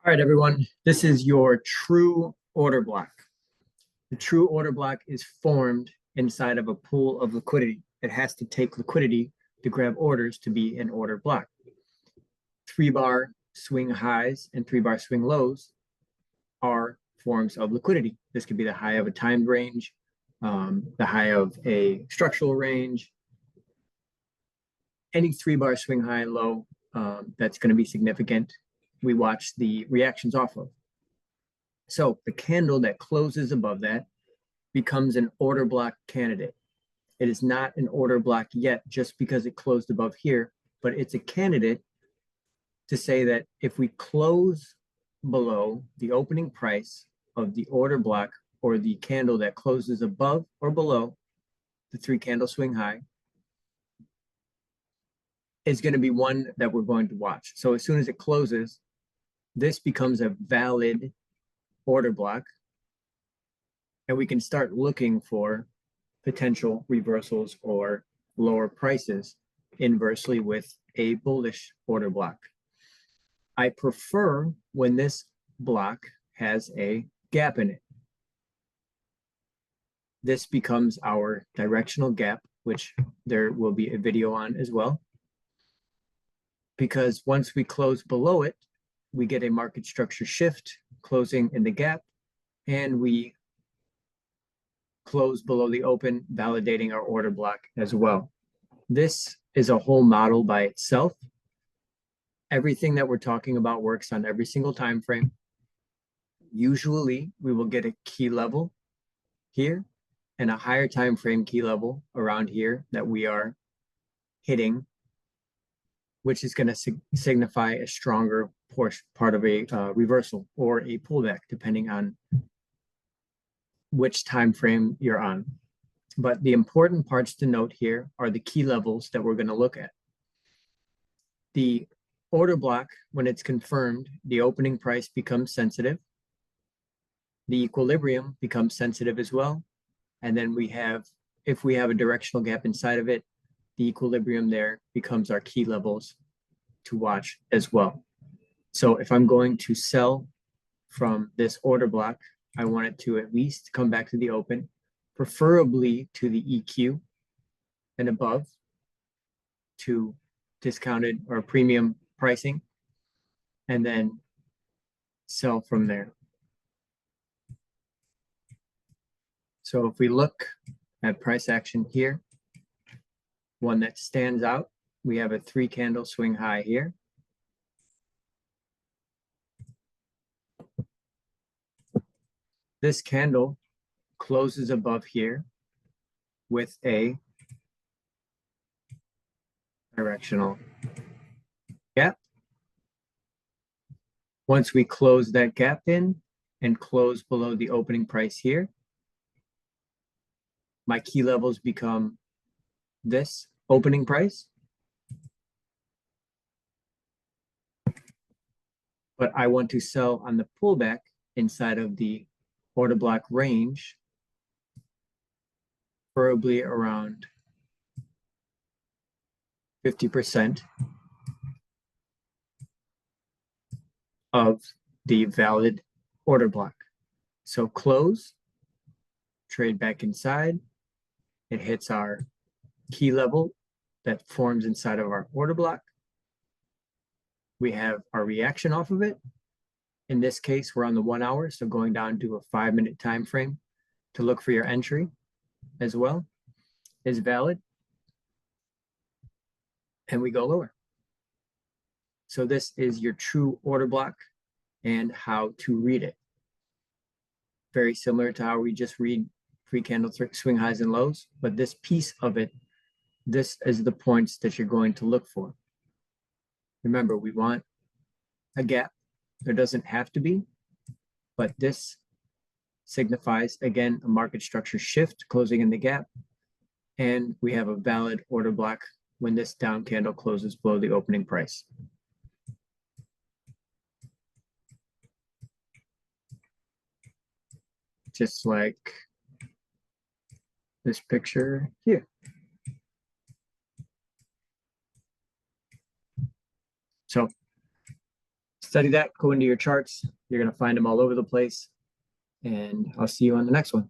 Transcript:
All right, everyone, this is your true order block. The true order block is formed inside of a pool of liquidity. It has to take liquidity to grab orders to be an order block. 3-bar swing highs and 3-bar swing lows are forms of liquidity. This could be the high of a timed range, the high of a structural range, any 3-bar swing high and low that's going to be significant. We watch the reactions off of. So the candle that closes above that becomes an order block candidate. It is not an order block yet just because it closed above here, but it's a candidate to say that if we close below the opening price of the order block or the candle that closes above or below the 3-candle swing high, is going to be one that we're going to watch. So as soon as it closes, this becomes a valid order block, and we can start looking for potential reversals or lower prices inversely with a bullish order block. I prefer when this block has a gap in it. This becomes our directional gap, which there will be a video on as well, because once we close below it, we get a market structure shift closing in the gap, and we close below the open, validating our order block as well. This is a whole model by itself. Everything that we're talking about works on every single time frame. Usually we will get a key level here and a higher time frame key level around here that we are hitting, which is going to signify a stronger part of a reversal or a pullback, depending on which time frame you're on. But the important parts to note here are the key levels that we're going to look at. The order block, when it's confirmed, the opening price becomes sensitive. The equilibrium becomes sensitive as well. And then we have, if we have a directional gap inside of it, the equilibrium there becomes our key levels to watch as well. So if I'm going to sell from this order block, I want it to at least come back to the open, preferably to the EQ and above, to discounted or premium pricing, and then sell from there. So if we look at price action here, one that stands out, we have a 3-candle swing high here. This candle closes above here with a directional gap. Once we close that gap in and close below the opening price here, my key levels become this opening price. But I want to sell on the pullback inside of the order block range, preferably around 50% of the valid order block. So close, trade back inside. It hits our key level that forms inside of our order block. We have our reaction off of it. In this case, we're on the 1 hour, so going down to a 5-minute time frame to look for your entry as well is valid. And we go lower. So this is your true order block and how to read it. Very similar to how we just read 3-candle swing highs and lows, but this piece of it, this is the points that you're going to look for. Remember, we want a gap. There doesn't have to be, but this signifies, again, a market structure shift closing in the gap. And we have a valid order block when this down candle closes below the opening price. Just like this picture here. So study that, go into your charts. You're going to find them all over the place. And I'll see you on the next one.